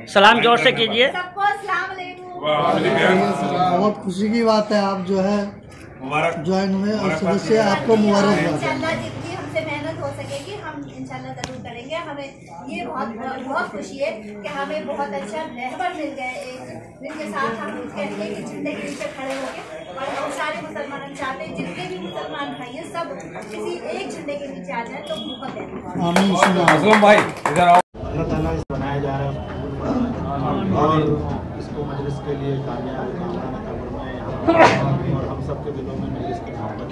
सलाम जोर से कीजिए। सबको अस्सलाम वालेकुम। बहुत खुशी की बात है, आप जो है ज्वाइन हुए और सदस्य आपको मुबारकबाद। इंशाल्लाह जितनी हमसे मेहनत हो सकेगी हम इंशाल्लाह जरूर करेंगे। हमें ये बहुत खुशी है कि हमें बहुत अच्छा रहबर मिल गए एक, जिनके साथ हम कहेंगे कि झंडे के नीचे खड़े होंगे। और हम सारे मुसलमान चाहते हैं जितने भी मुसलमान भाई हैं सब किसी एक झंडे के नीचे आ जाए तो मौका दें। असलम भाई इधर आओ। अल्लाह ताला इस बनाया जा रहा है और इसको मजलिस के लिए कामयाब और हम सब के दिलों में मजलिस की मोहब्बत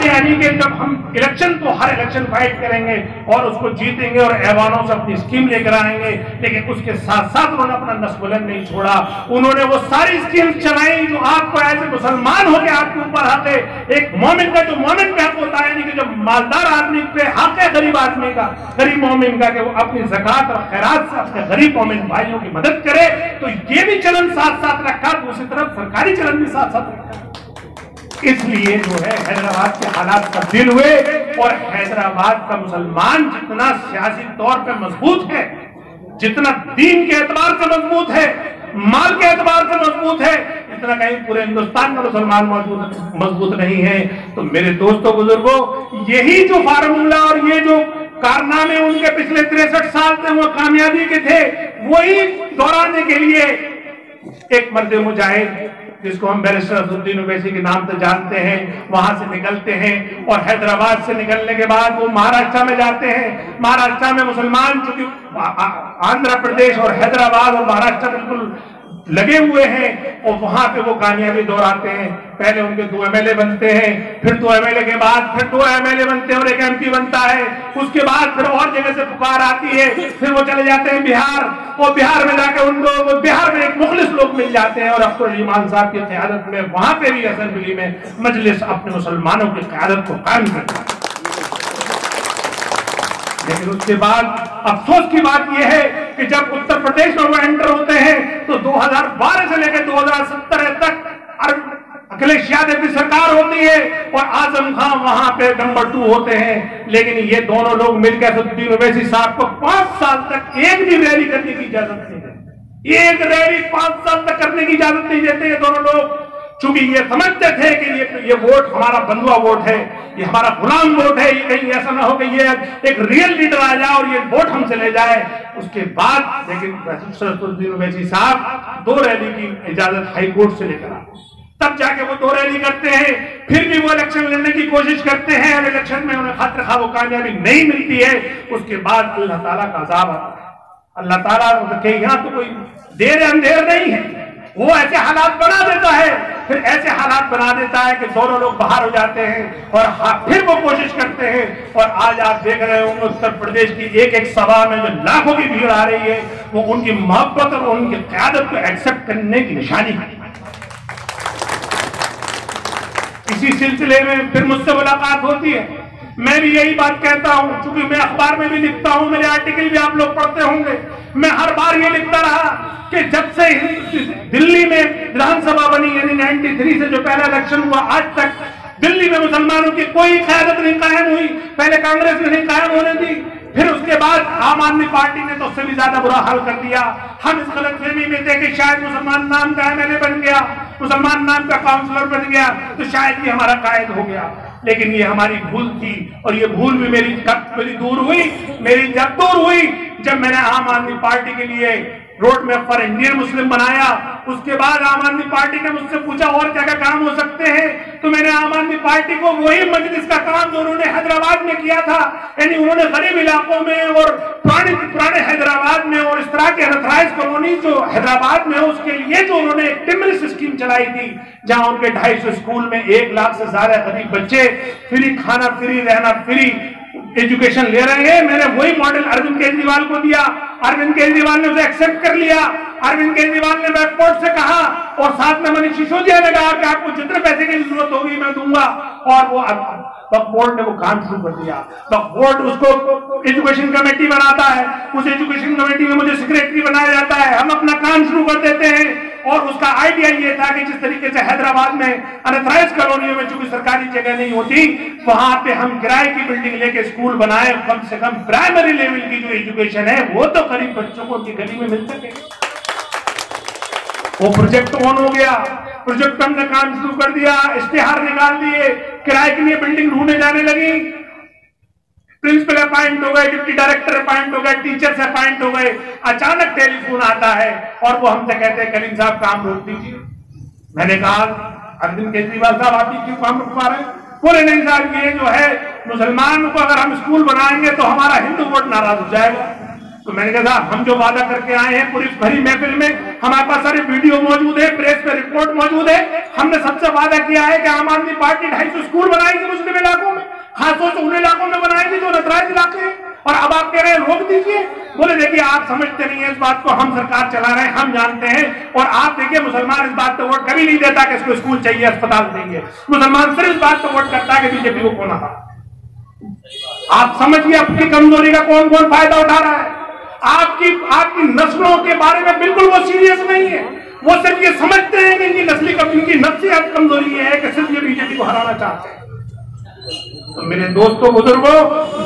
यानी कि जब हम इलेक्शन तो हर इलेक्शन फाइट करेंगे और उसको जीतेंगे और ऐवानों से अपनी स्कीम लेकर आएंगे, लेकिन उसके साथ साथ उन्होंने अपना नस्ल नहीं छोड़ा। उन्होंने वो सारी स्कीम चलाई जो आपको ऐसे मुसलमान होकर आपके ऊपर हक है। एक मोमिन का जो मोमिन पे हक होता है, यानी कि जो मालदार आदमी पे हक है गरीब आदमी का, गरीब मोमिन का, कि वो अपनी ज़कात और खैरात से अपने गरीब मोमिन भाइयों की मदद करे। तो ये भी चलन साथ साथ रखा, दूसरी तरफ सरकारी चलन भी साथ साथ रखा। इसलिए जो है हैदराबाद के हालात तब्दील हुए और हैदराबाद का मुसलमान जितना सियासी तौर पे मजबूत है, जितना दीन के एतबार से मजबूत है, माल के एतबार से मजबूत है, इतना कहीं पूरे हिंदुस्तान का मुसलमान मजबूत नहीं है। तो मेरे दोस्तों बुजुर्गों, यही जो फार्मूला और ये जो कारनामे उनके पिछले 63 साल से वो कामयाबी के थे, वही दोहराने के लिए एक मर्द मुजाहिद जिसको हम बैरिस्टर असदुद्दीन ओवैसी के नाम से जानते हैं, वहां से निकलते हैं और हैदराबाद से निकलने के बाद वो महाराष्ट्र में जाते हैं। महाराष्ट्र में मुसलमान, चूंकि आंध्र प्रदेश और हैदराबाद और महाराष्ट्र बिल्कुल लगे हुए हैं, और वहां पे वो कामयाबी दोहराते हैं। पहले उनके 2 MLA बनते हैं, फिर 2 MLA के बाद फिर 2 MLA बनते हैं और एक MP बनता है। उसके बाद फिर और जगह से पुकार आती है, फिर वो चले जाते हैं बिहार, और बिहार में जाकर उनको बिहार में एक मुखलिस लोग मिल जाते हैं और अख्तर ईमान साहब की क़यादत में वहां पे भी असेंबली में मजलिस अपने मुसलमानों की क़यादत को कायम करता है। लेकिन उसके बाद अफसोस की बात यह है कि जब उत्तर प्रदेश में वो एंटर होते हैं तो 2012 से लेकर 2017 तक अखिलेश यादव की सरकार होती है और आजम खान वहां पे नंबर 2 होते हैं। लेकिन ये दोनों लोग मिलकर असदुद्दीन ओवैसी साहब को 5 साल तक एक भी रैली करने की इजाजत नहीं देते। एक रैली 5 साल तक करने की इजाजत नहीं देते ये दोनों लोग, चूंकि ये समझते थे कि ये वोट हमारा बंधुआ वोट है, ये हमारा गुलाम वोट है, ये कहीं ऐसा ना हो कि ये एक रियल लीडर आ जाए और ये वोट हमसे ले जाए। उसके बाद लेकिन असदुद्दीन ओवैसी साहब 2 रैली की इजाजत हाई कोर्ट से लेकर आए, तब जाके वो 2 रैली करते हैं। फिर भी वो इलेक्शन लड़ने की कोशिश करते हैं और इलेक्शन में उन्हें खत रखा वो कामयाबी नहीं मिलती है। उसके बाद अल्लाह ताला का अज़ाब आता है। अल्लाह ताला के यहाँ तो कोई देर अंधेर नहीं है, वो ऐसे हालात बना देता है, फिर ऐसे हालात बना देता है कि दोनों लोग बाहर हो जाते हैं और फिर वो कोशिश करते हैं। और आज आप देख रहे होंगे उत्तर प्रदेश की एक सभा में जो लाखों की भीड़ आ रही है, वो उनकी मोहब्बत और उनकी क़यादत को एक्सेप्ट करने की निशानी है। इसी सिलसिले में फिर मुझसे मुलाकात होती है। मैं भी यही बात कहता हूं, क्योंकि मैं अखबार में भी लिखता हूं, मेरे आर्टिकल भी आप लोग पढ़ते होंगे। मैं हर बार ये लिखता रहा कि जब से दिल्ली में विधानसभा बनी, यानी 93 से जो पहला इलेक्शन हुआ, आज तक दिल्ली में मुसलमानों की कोई क़यादत नहीं कायम हुई। पहले कांग्रेस ने नहीं कायम होने दी, फिर उसके बाद आम आदमी पार्टी ने तो उससे भी ज्यादा बुरा हाल कर दिया। हम इस गलतफहमी में थे कि शायद मुसलमान नाम का MLA बन गया, मुसलमान नाम का काउंसलर बन गया तो शायद ये हमारा कायद हो गया। लेकिन ये हमारी भूल थी, और ये भूल भी मेरी दूर हुई। मेरी जब दूर हुई जब मैंने आम आदमी पार्टी के लिए road map for Indian Muslim बनाया। उसके बाद आम आदमी पार्टी ने मुझसे पूछा और क्या क्या काम हो सकते हैं, तो मैंने आम आदमी पार्टी को वही मजलिस का काम जो उन्होंने हैदराबाद में किया था, यानी उन्होंने गरीब इलाकों में और पुराने हैदराबाद में और इस तरह के अनथराइज्ड कॉलोनी जो हैदराबाद में है, उसके लिए जो उन्होंने एक टिमरिस स्कीम चलाई थी, जहां उनके 250 स्कूल में 1 लाख से ज्यादा गरीब बच्चे फ्री खाना, फ्री रहना, फ्री एजुकेशन ले रहे हैं। मैंने वही मॉडल अरविंद केजरीवाल को दिया, अरविंद केजरीवाल ने उसे एक्सेप्ट कर लिया। अरविंद केजरीवाल ने बैकपोर्ट से कहा और साथ में मनीष सिसोदिया ने कहा कि आपको जितने पैसे की जरूरत होगी मैं दूंगा, और वो बोर्ड ने वो काम शुरू कर दिया। तो बोर्ड उसको एजुकेशन कमेटी बनाता है, उस एजुकेशन कमेटी में मुझे सेक्रेटरी बनाया जाता है, हम अपना काम शुरू कर देते हैं। और उसका आइडिया ये था कि जिस तरीके से हैदराबाद में अनथराइज कॉलोनियों में चूंकि सरकारी जगह नहीं होती, वहां पे हम किराए की बिल्डिंग लेके स्कूल बनाए, कम से कम प्राइमरी लेवल की जो एजुकेशन है वो तो गरीब बच्चों को उनकी गली में मिल सके। वो प्रोजेक्ट ऑन हो गया, प्रोजेक्ट हमने काम शुरू कर दिया, इश्तेहार निकाल दिए, किराए के लिए बिल्डिंग ढूंढने जाने लगी, प्रिंसिपल अपॉइंट हो गए, डिप्टी डायरेक्टर अपॉइंट हो गए, टीचर्स अपॉइंट हो गए। अचानक टेलीफोन आता है और वो हमसे कहते हैं करीम साहब काम रोक दीजिए। मैंने कहा अरविंद केजरीवाल साहब आप क्यों काम रुक पा रहे हैं? बोले नहीं साहब ये जो है मुसलमान को अगर हम स्कूल बनाएंगे तो हमारा हिंदू वोट नाराज हो जाएगा। तो मैंने कहा हम जो वादा करके आए हैं पूरी भरी महफिल में, हमारे पास सारे वीडियो मौजूद है, प्रेस पे रिपोर्ट मौजूद है, हमने सबसे वादा किया है कि आम आदमी पार्टी 250 स्कूल बनाएगी मुस्लिम इलाकों में, खासतौर से उन इलाकों में बनाएगी जो नतराइज इलाके हैं, और अब आप कह रहे हैं रोक दीजिए। बोले देखिए आप समझते नहीं है इस बात को, हम सरकार चला रहे हैं, हम जानते हैं, और आप देखिए मुसलमान इस बात पे वोट कभी नहीं देता कि इसको स्कूल चाहिए, अस्पताल चाहिए। मुसलमान सिर्फ इस बात पे वोट करता है कि बीजेपी को कौन हटा। आप समझिए आपकी कमजोरी का कौन कौन फायदा उठा रहा है। आपकी नस्लों के बारे में बिल्कुल वो सीरियस नहीं है, वो सिर्फ ये समझते हैं कि इनकी नफ्सियात कमजोरी है कि सिर्फ ये बीजेपी को हराना चाहते हैं। तो मेरे दोस्तों बुजुर्गों,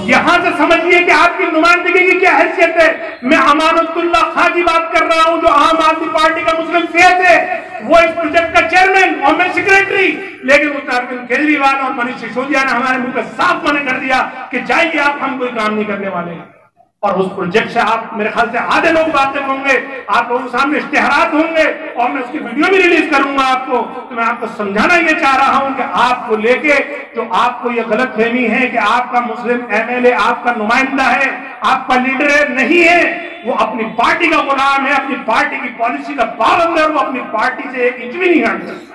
यहां से समझिए कि आपकी नुमाइंदगी की क्या हैसियत है। मैं अमानतुल्लाह खां की बात कर रहा हूं जो आम आदमी पार्टी का मुस्लिम फेस है, वो इस प्रोजेक्ट का चेयरमैन और मैं सेक्रेटरी, लेकिन उसने अरविंद केजरीवाल और मनीष सिसोदिया ने हमारे मुंह पे साफ मना कर दिया कि जाइए आप, हम कोई काम नहीं करने वाले हैं। और उस प्रोजेक्ट से आप मेरे ख्याल से आधे लोग बातें होंगे, आप लोगों के सामने इश्तेहारात होंगे और मैं उसकी वीडियो भी रिलीज करूंगा आपको। तो मैं आपको समझाना ये चाह रहा हूं कि आपको लेके जो आपको ये गलतफहमी है कि आपका मुस्लिम एमएलए आपका नुमाइंदा है, आपका लीडर है, नहीं है, वो अपनी पार्टी का गुलाम है, अपनी पार्टी की पॉलिसी का पाबंद है, वो अपनी पार्टी से 1 इंच भी नहीं हट सकता।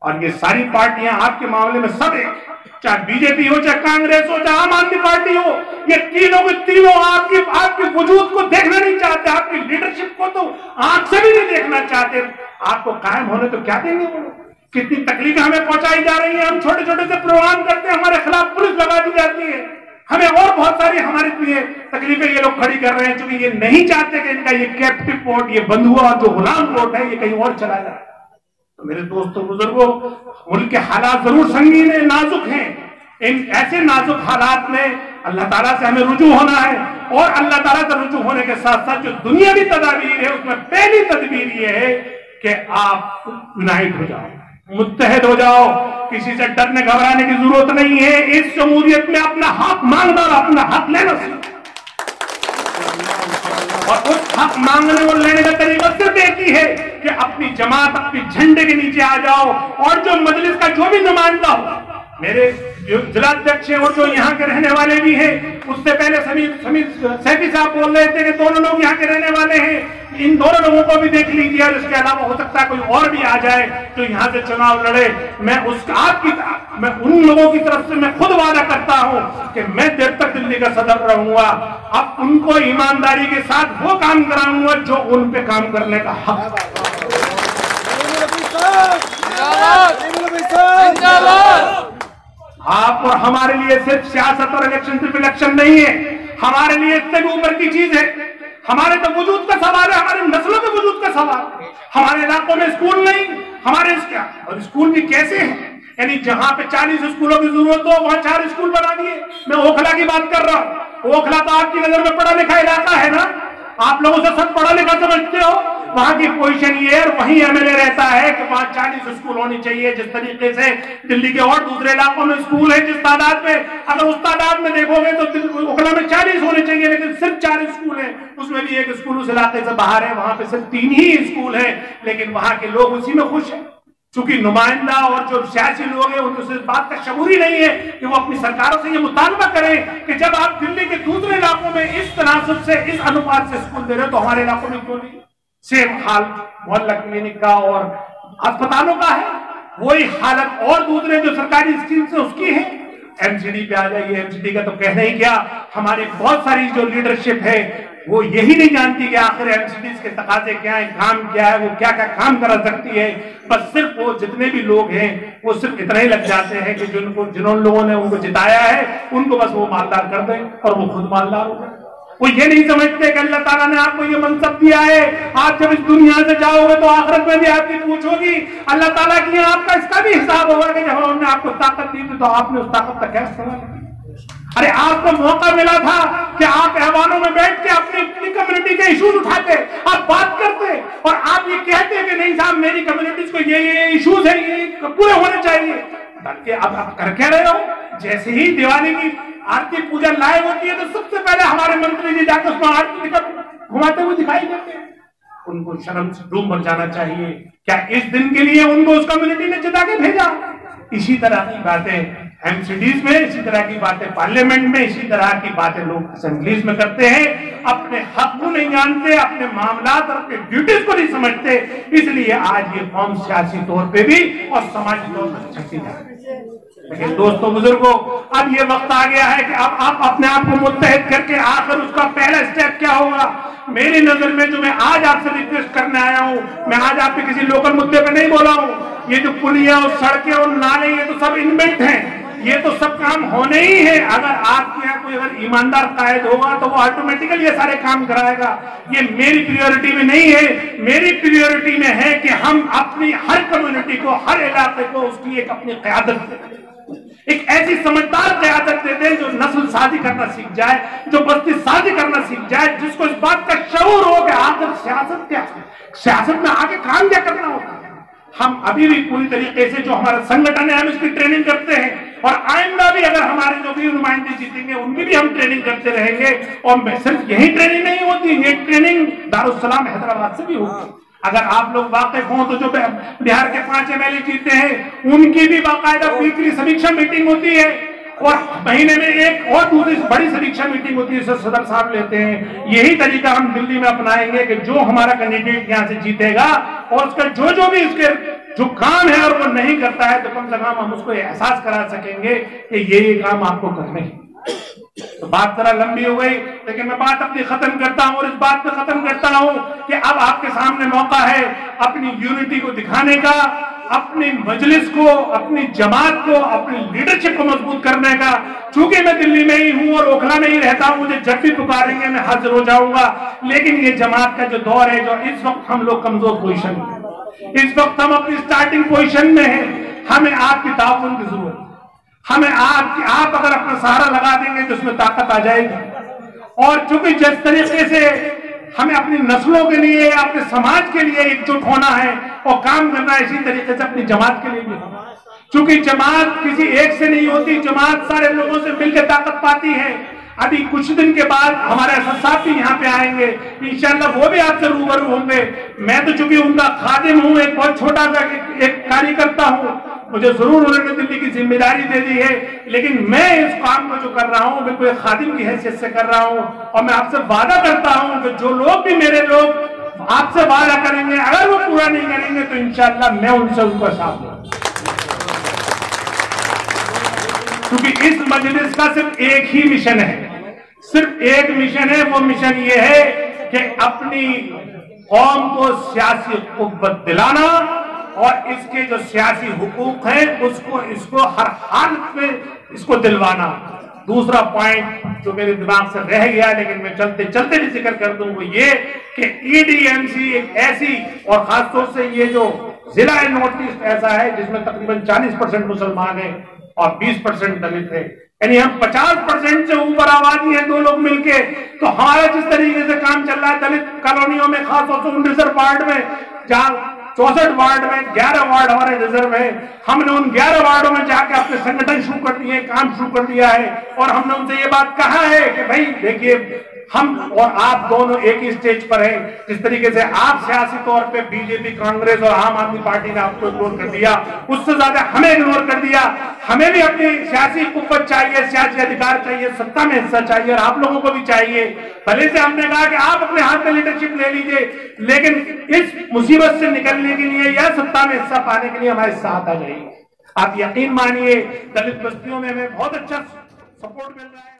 और ये सारी पार्टियां आपके मामले में सब एक, चाहे बीजेपी हो, चाहे कांग्रेस हो, चाहे आम आदमी पार्टी हो, ये तीनों के तीनों आपके वजूद को देखना नहीं चाहते, आपकी लीडरशिप को तो आंख से भी नहीं देखना चाहते। आपको कायम होने तो क्या देंगे वो लोग? कितनी तकलीफें हमें पहुंचाई जा रही है, हम छोटे छोटे से प्रोग्राम करते हैं, हमारे खिलाफ पुलिस लगा दी जाती है, हमें और बहुत सारी हमारे लिए तकलीफें ये लोग खड़ी कर रहे हैं, क्योंकि ये नहीं चाहते कि इनका ये कैप्टिव वोट, ये बंधुआ जो गुलाम वोट है, ये कहीं और चला जाए। तो मेरे दोस्तों बुजुर्गों, मुल्क के हालात जरूर संगीन है, नाजुक हैं। इन ऐसे नाजुक हालात में अल्लाह ताला से हमें रुजू होना है, और अल्लाह ताला से रुजू होने के साथ साथ जो दुनियावी तदाबीर है उसमें पहली तदबीर ये है कि आप यूनाइट हो जाओ, मुत्तहद हो जाओ, किसी से डरने घबराने की जरूरत नहीं है। इस जमहूरियत में अपना हक मांगना और अपना हक लेना सीखो, और उस हक मांगने और लेने का तरीका सिर्फ एक ही है कि अपनी जमात, अपनी झंडे के नीचे आ जाओ, और जो मजलिस का जो भी नुमाइंदा हो, मेरे जो जिलाध्यक्ष हैं और जो यहाँ के रहने वाले भी हैं, उससे पहले समीर सैफी साहब बोल रहे थे कि दोनों लोग यहाँ के रहने वाले हैं, इन दोनों लोगों को भी देख लीजिए, और इसके अलावा हो सकता है कोई और भी आ जाए जो यहाँ से चुनाव लड़े। मैं उन लोगों की तरफ से मैं खुद वादा करता हूँ कि मैं देर तक दिल्ली का सदर रहूंगा, अब उनको ईमानदारी के साथ वो काम कराऊंगा जो उन पे काम करने का हक। आप और हमारे लिए सिर्फ सियासत और इलेक्शन सिर्फ इलेक्शन नहीं है, हमारे लिए इससे भी ऊपर की चीज है। हमारे तो वजूद का सवाल है, हमारे नस्लों के वजूद का सवाल। हमारे इलाकों में स्कूल नहीं, हमारे क्या, और स्कूल भी कैसे हैं, यानी जहां पे 40 स्कूलों की जरूरत हो वहां 4 स्कूल बना दिए। मैं ओखला की बात कर रहा हूँ, ओखला तो आपकी नजर में पढ़ा लिखा इलाका है ना, आप लोगों से सब पढ़ा लिखा समझते हो। वहां की पोजीशन ये है, वहीं एमएलए रहता है कि वहां 40 स्कूल होनी चाहिए। जिस तरीके से दिल्ली के और दूसरे इलाकों में स्कूल है जिस तादाद में, अगर उस तादाद में देखोगे तो ओखला में 40 होने चाहिए, लेकिन सिर्फ 4 स्कूल है, उसमें भी एक स्कूल उस इलाके से बाहर है, वहां पे सिर्फ 3 ही स्कूल है, लेकिन वहां के लोग उसी में खुश है। चूंकि नुमाइंदा और जो सियासी लोग हैं उनको इस बात का शऊर ही नहीं है कि वो अपनी सरकारों से ये मुतालबा करें कि जब आप दिल्ली के दूसरे इलाकों में इस तनासुब से, इस अनुपात से स्कूल दे रहे हो तो हमारे इलाकों में क्यों नहीं? सेम हाल मोहल्ला क्लिनिक का और अस्पतालों का है, वही हालत और दूसरे जो सरकारी स्कीम से उसकी है। एमसीडी पे आ जाइए, एमसीडी का तो कहना ही क्या, हमारी बहुत सारी जो लीडरशिप है वो यही नहीं जानती कि आखिर एमसीडी के तकाजे क्या है, काम क्या है, वो क्या क्या काम करा सकती है। बस सिर्फ वो जितने भी लोग हैं वो सिर्फ इतना ही लग जाते हैं कि जिन लोगों ने उनको जिताया है उनको बस वो मालदार कर दें और वो खुद मालदार हो जाए। वो ये नहीं समझते कि अल्लाह ताला ने आपको ये मनसब दिया है, आप जब इस दुनिया से जाओगे तो आखिरत में भी आपकी पूछ होगी, अल्लाह ताला की आपका इसका भी हिसाब होगा कि जब उन्होंने आपको ताकत दी थी तो आपने उस ताकत का क्या इस्तेमाल किया। अरे आपको मौका मिला था कि आप ऐवानों में बैठ के अपनी कम्युनिटी के इश्यूज उठाते, आप बात करते और आप ये कहते कि नहीं साहब मेरी कम्युनिटीज को ये इश्यूज है, ये पूरे होने चाहिए। बल्कि अब आप कर क्या रहे हो, जैसे ही दिवाली की आरती पूजा लाइव होती है तो सबसे पहले हमारे मंत्री जी जाकर उसमें आरती घुमाते हुए दिखाई देते हैं। उनको शर्म से डूब मर जाना चाहिए। क्या इस दिन के लिए उनको उस कम्युनिटी ने जिता के भेजा? इसी तरह की बातें एमसीडीज में, इसी तरह की बातें पार्लियामेंट में, इसी तरह की बातें लोग असेंबलीज में करते हैं। अपने हक को नहीं जानते, अपने मामलात और अपने ड्यूटीज को नहीं समझते, इसलिए आज ये कौम सियासी तौर पे भी और समाजी तौर पर छकती जाती है। लेकिन दोस्तों बुजुर्गों, अब ये वक्त आ गया है कि अब आप अपने आप को मुत्तहिद करके आखिर उसका पहला स्टेप क्या होगा। मेरी नजर में जो मैं आज आपसे रिक्वेस्ट करने आया हूं, मैं आज आप पे किसी लोकल मुद्दे पे नहीं बोला हूं। ये जो पुलिया और सड़कें और नाले, ये तो सब इनबिल्ट हैं, ये तो सब काम होने ही है। अगर आपके यहाँ कोई अगर ईमानदार कायद होगा तो वो ऑटोमेटिकली ये सारे काम कराएगा। ये मेरी प्रियोरिटी में नहीं है, मेरी प्रियोरिटी में है कि हम अपनी हर कम्युनिटी को, हर इलाके को उसकी एक अपनी क़यादत दें, एक ऐसी समझदार क़यादत दे दें जो नस्ल साजी करना सीख जाए, जो बस्ती साजी करना सीख जाए, जिसको इस बात का शऊर हो कि आखिर सियासत क्या है, सियासत में आगे काम क्या करना होता है। हम अभी भी पूरी तरीके से जो हमारा संगठन है हम इसकी ट्रेनिंग करते हैं और आइंदा भी अगर हमारे जो भी नुमाइंदे जीतेंगे उनकी भी हम ट्रेनिंग करते रहेंगे। और सिर्फ यही ट्रेनिंग नहीं होती, ये ट्रेनिंग दारुस्सलाम हैदराबाद से भी होगी। अगर आप लोग वाकिफ हों तो जो बिहार के 5 MLA जीते हैं उनकी भी बाकायदा वीकली समीक्षा मीटिंग होती है और महीने में एक और दूसरी बड़ी समीक्षा मीटिंग होती है, सदर साहब लेते हैं। यही तरीका हम दिल्ली में अपनाएंगे कि जो हमारा कैंडिडेट यहाँ से जीतेगा और उसका जो भी उसके जो काम है और वो नहीं करता है तो कम से कम हम उसको एहसास करा सकेंगे कि ये काम आपको करने हैं। तो बात जरा लंबी हो गई, लेकिन मैं बात अपनी खत्म करता हूं और इस बात पे खत्म करता हूं कि अब आपके सामने मौका है अपनी यूनिटी को दिखाने का, अपनी मजलिस को, अपनी जमात को, अपनी लीडरशिप को मजबूत करने का। चूंकि मैं दिल्ली में ही हूं और ओखला में ही रहता हूं, मुझे जब भी पुकारेंगे मैं हाजिर हो जाऊंगा। लेकिन ये जमात का जो दौर है, जो इस वक्त हम लोग कमजोर पोजीशन में, इस वक्त हम अपनी स्टार्टिंग पोजीशन में हैं, हमें आपकी ताउन की जरूरत है। हमें आप अगर अपना सहारा लगा देंगे तो उसमें ताकत आ जाएगी। और चूंकि जिस तरीके से हमें अपनी नस्लों के लिए, अपने समाज के लिए एकजुट होना है और काम करना है, इसी तरीके से अपनी जमात के लिए भी। चूंकि जमात किसी एक से नहीं होती, जमात सारे लोगों से मिलकर ताकत पाती है। अभी कुछ दिन के बाद हमारे असद साहब भी यहाँ पे आएंगे, इंशाल्लाह वो भी आपसे रूबरू होंगे। मैं तो चूंकि उनका खादिम हूँ, एक बहुत छोटा सा एक कार्यकर्ता हूँ, मुझे जरूर उन्होंने दिल्ली की जिम्मेदारी दे दी है, लेकिन मैं इस काम को जो कर रहा हूँ बिल्कुल एक खादिम की हैसियत से कर रहा हूँ। और मैं आपसे वादा करता हूँ कि जो लोग भी मेरे लोग आपसे वादा करेंगे, अगर वो पूरा नहीं करेंगे तो इंशाल्लाह मैं उनसे उनका साथ दूंगा। क्योंकि इस मजलिस का सिर्फ एक ही मिशन है, सिर्फ एक मिशन है। वो मिशन ये है कि अपनी कौम को सियासी कुव्वत दिलाना और इसके जो सियासी हुकूक हैं उसको इसको हर हालत में इसको दिलवाना। दूसरा पॉइंट जो मेरे दिमाग से रह गया लेकिन मैं चलते चलते भी जिक्र कर दूं वो ये कि EDMC एक ऐसी, और खासतौर से ये जो जिला नॉर्थ ईस्ट ऐसा है जिसमें तकरीबन 40% मुसलमान है और 20% दलित है, यानी हम 50% से ऊपर आबादी है दो लोग मिलके। तो हमारा जिस तरीके से काम चल रहा है दलित कॉलोनियों में, खासतौर से उन रिजर्व वार्ड में, जहाँ 64 वार्ड में 11 वार्ड हमारे रिजर्व है, हमने उन 11 वार्डों में जाके अपने संगठन शुरू कर दिए, काम शुरू कर दिया है। और हमने उनसे ये बात कहा है कि भाई देखिए, हम और आप दोनों एक ही स्टेज पर हैं। जिस तरीके से आप सियासी तौर पे बीजेपी, कांग्रेस और आम आदमी पार्टी ने आपको इग्नोर कर दिया, उससे ज्यादा हमें इग्नोर कर दिया। हमें भी अपनी सियासी कुव्वत चाहिए, सियासी अधिकार चाहिए, सत्ता में हिस्सा चाहिए और आप लोगों को भी चाहिए। भले से हमने कहा कि आप अपने हाथ में लीडरशिप ले लीजिए, लेकिन इस मुसीबत से निकलने के लिए या सत्ता में हिस्सा पाने के लिए हमारे साथ आ जाइए। आप यकीन मानिए दलित बस्तियों में हमें बहुत अच्छा सपोर्ट मिल रहा है।